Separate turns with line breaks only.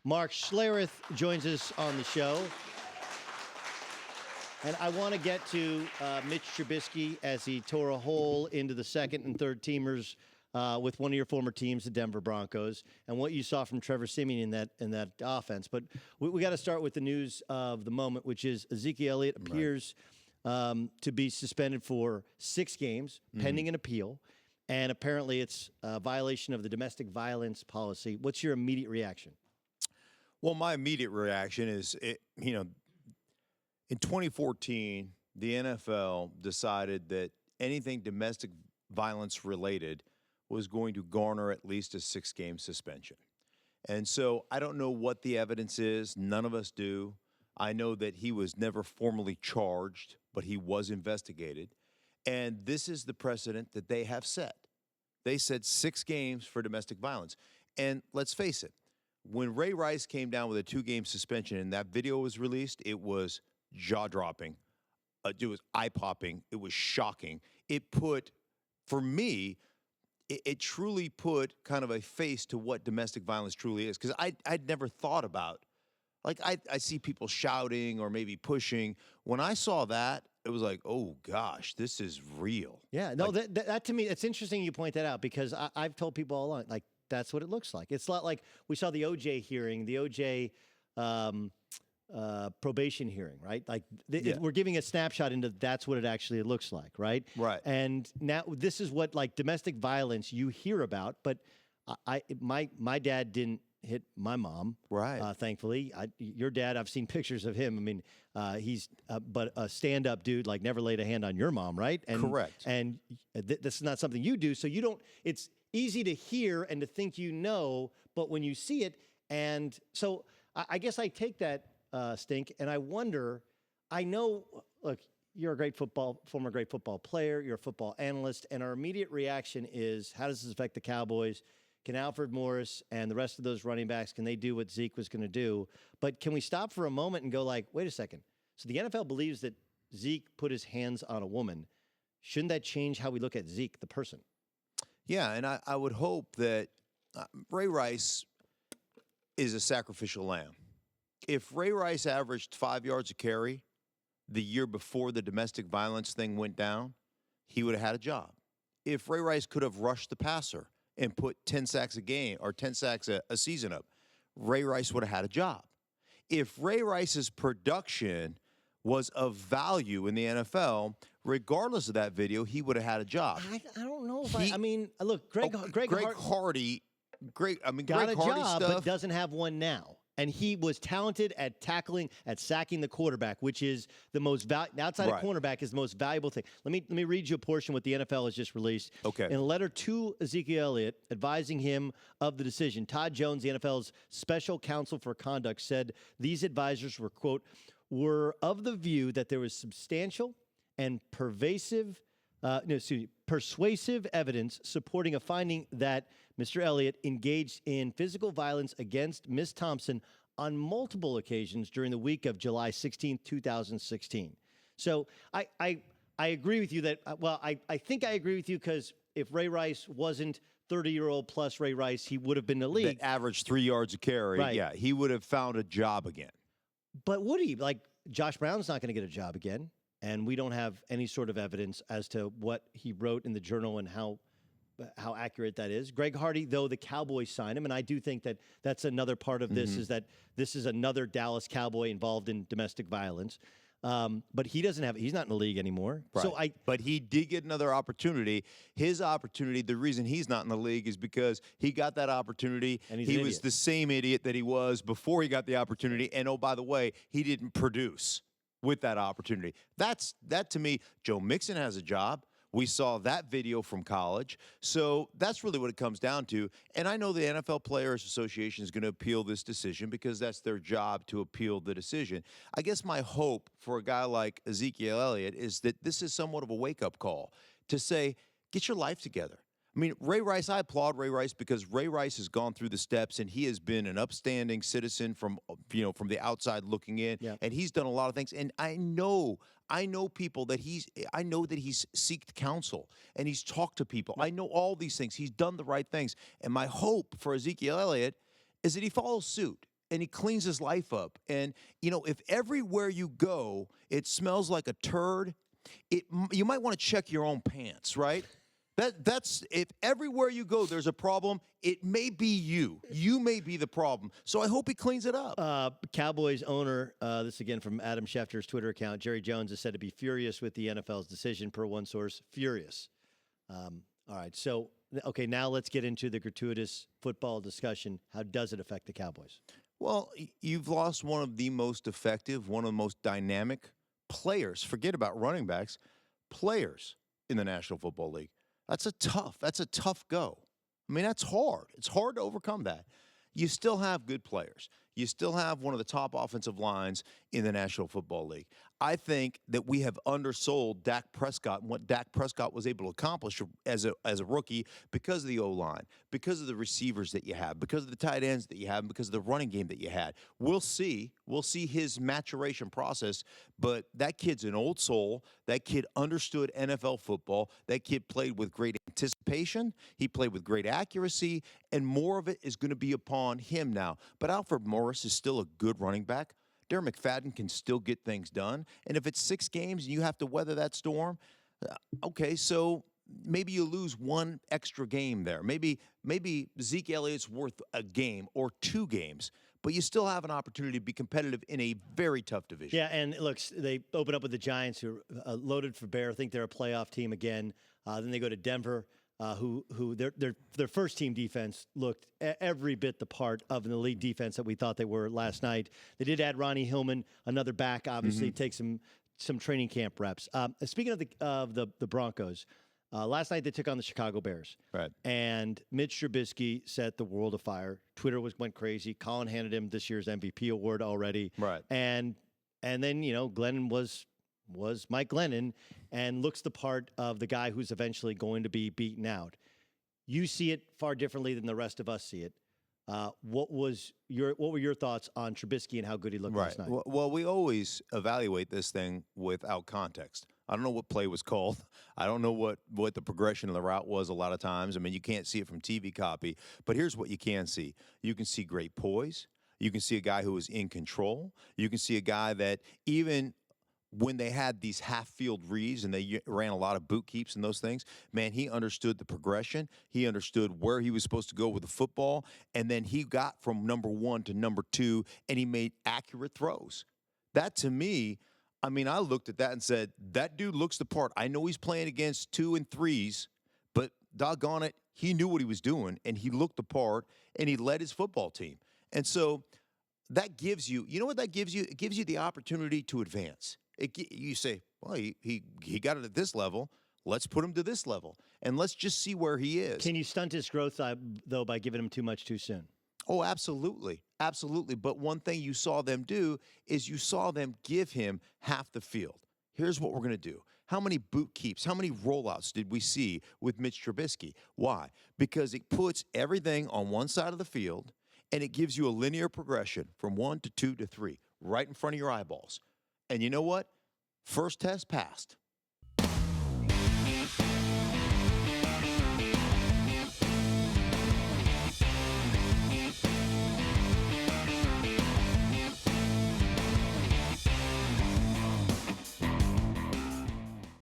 Mark Schlereth joins us on the show. And I want to get to Mitch Trubisky as he tore a hole into the second and third teamers with one of your former teams, the Denver Broncos, and what you saw from Trevor Siemian in that offense. But we got to start with the news of the moment, which is Ezekiel Elliott appears to be suspended for 6 games pending an appeal. And apparently it's a violation of the domestic violence policy. What's your immediate reaction?
Well, my immediate reaction is, in 2014, the NFL decided that anything domestic violence related was going to garner at least a 6-game suspension. And so I don't know what the evidence is. None of us do. I know that he was never formally charged, but he was investigated. And this is the precedent that they have set. They said 6 games for domestic violence. And let's face it, when Ray Rice came down with a 2-game suspension and that video was released, it was jaw-dropping. It was eye-popping. It was shocking. It put, for me, it truly put kind of a face to what domestic violence truly is. Because I'd never thought about, like, I see people shouting or maybe pushing. When I saw that, it was like, oh, gosh, this is real.
Yeah, no, like, that to me, it's interesting you point that out because I've told people all along, like, that's what it looks like. It's not like we saw the OJ hearing, the OJ probation hearing, right? Like we're giving a snapshot into that's what it actually looks like, right?
Right.
And now this is what like domestic violence you hear about, but my dad didn't hit my mom,
right?
Thankfully, your dad, I've seen pictures of him. I mean, he's but a stand-up dude, like never laid a hand on your mom, right? And,
correct.
And this is not something you do, so you don't. It's easy to hear and to think you know, but when you see it, and so I guess I take that stink, and I wonder. I know, look, you're a former great football player. You're a football analyst, and our immediate reaction is, how does this affect the Cowboys? Can Alfred Morris and the rest of those running backs, can they do what Zeke was going to do? But can we stop for a moment and go like, wait a second. So the NFL believes that Zeke put his hands on a woman. Shouldn't that change how we look at Zeke, the person?
Yeah, and I would hope that Ray Rice is a sacrificial lamb. If Ray Rice averaged 5 yards a carry the year before the domestic violence thing went down, he would have had a job. If Ray Rice could have rushed the passer and put 10 sacks a game or 10 sacks a season up, Ray Rice would have had a job. If Ray Rice's production was of value in the NFL, regardless of that video, he would have had a job.
I don't know if I mean, look, Greg
Hardy, Greg
got
Hardy
a job,
stuff,
but doesn't have one now. And he was talented at tackling, at sacking the quarterback, which is the most outside of cornerback is the most valuable thing. Let me read you a portion of what the NFL has just released.
Okay.
In a letter to Ezekiel Elliott advising him of the decision, Todd Jones, the NFL's special counsel for conduct, said these advisors were, quote, were of the view that there was substantial and persuasive evidence supporting a finding that Mr. Elliott engaged in physical violence against Ms. Thompson on multiple occasions during the week of July 16, 2016. So I agree with you that, I think I agree with you because if Ray Rice wasn't 30-year-old plus Ray Rice, he would have been in the league.
That averaged 3 yards a carry.
Right.
Yeah, he would have found a job again.
But would he? Like, Josh Brown's not going to get a job again, and we don't have any sort of evidence as to what he wrote in the journal and how accurate that is. Greg Hardy, though, the Cowboys signed him, and I do think that that's another part of this is that this is another Dallas Cowboy involved in domestic violence. But he's not in the league anymore.
Right. But he did get another opportunity. His opportunity, the reason he's not in the league is because he got that opportunity.
And
he was the same idiot that he was before he got the opportunity. And oh, by the way, he didn't produce with that opportunity. That to me, Joe Mixon has a job. We saw that video from college. So that's really what it comes down to. And I know the NFL Players Association is going to appeal this decision because that's their job to appeal the decision. I guess my hope for a guy like Ezekiel Elliott is that this is somewhat of a wake-up call to say, get your life together. I mean, Ray Rice, I applaud Ray Rice because Ray Rice has gone through the steps and he has been an upstanding citizen from the outside looking in, and he's done a lot of things. And I know people that he's seeked counsel and he's talked to people. I know all these things. He's done the right things. And my hope for Ezekiel Elliott is that he follows suit and he cleans his life up. And, if everywhere you go, it smells like a turd, you might want to check your own pants, right? That's if everywhere you go there's a problem, it may be you. You may be the problem. So I hope he cleans it up.
Cowboys owner, this again from Adam Schefter's Twitter account, Jerry Jones is said to be furious with the NFL's decision, per one source. Furious. All right. So, okay, now let's get into the gratuitous football discussion. How does it affect the Cowboys?
Well, you've lost one of the most effective, one of the most dynamic players. Forget about running backs, players in the National Football League. That's a tough go. I mean, that's hard. It's hard to overcome that. You still have good players. You still have one of the top offensive lines in the National Football League. I think that we have undersold Dak Prescott and what Dak Prescott was able to accomplish as a rookie because of the O-line, because of the receivers that you have, because of the tight ends that you have, and because of the running game that you had. We'll see his maturation process, but that kid's an old soul. That kid understood NFL football. That kid played with great anticipation. He played with great accuracy, and more of it is going to be upon him now. But Alfred Morris is still a good running back. Darren McFadden can still get things done. And if it's 6 games and you have to weather that storm, okay, so maybe you lose one extra game there. Maybe Zeke Elliott's worth a game or 2 games, but you still have an opportunity to be competitive in a very tough division.
Yeah, and look, they open up with the Giants, who are loaded for bear. I think they're a playoff team again. Then they go to Denver, who their first team defense looked every bit the part of an elite defense that we thought they were last night. They did add Ronnie Hillman, another back, obviously take some training camp reps. Speaking of the Broncos, last night they took on the Chicago Bears,
right? And
Mitch Trubisky set the world afire. Twitter went crazy. Colin handed him this year's MVP award already,
right?
And then Glennon was Mike Glennon and looks the part of the guy who's eventually going to be beaten out. You see it far differently than the rest of us see it. What were your thoughts on Trubisky and how good he looked last night?
Well, we always evaluate this thing without context. I don't know what play was called. I don't know what the progression of the route was a lot of times. I mean, you can't see it from TV copy. But here's what you can see. You can see great poise. You can see a guy who was in control. You can see a guy that even when they had these half-field reads and they ran a lot of boot keeps and those things, man, he understood the progression. He understood where he was supposed to go with the football, and then he got from number 1 to number 2, and he made accurate throws. That, to me, I mean, I looked at that and said, that dude looks the part. I know he's playing against 2 and 3s, but doggone it, he knew what he was doing, and he looked the part, and he led his football team. And so that gives you, you know what that gives you? It gives you the opportunity to advance. You say, well, he got it at this level. Let's put him to this level, and let's just see where he is.
Can you stunt his growth, though, by giving him too much too soon?
Oh, absolutely. Absolutely. But one thing you saw them do is you saw them give him half the field. Here's what we're going to do. How many boot keeps, how many rollouts did we see with Mitch Trubisky? Why? Because it puts everything on one side of the field, and it gives you a linear progression from 1 to 2 to 3 right in front of your eyeballs. And you know what? First test passed.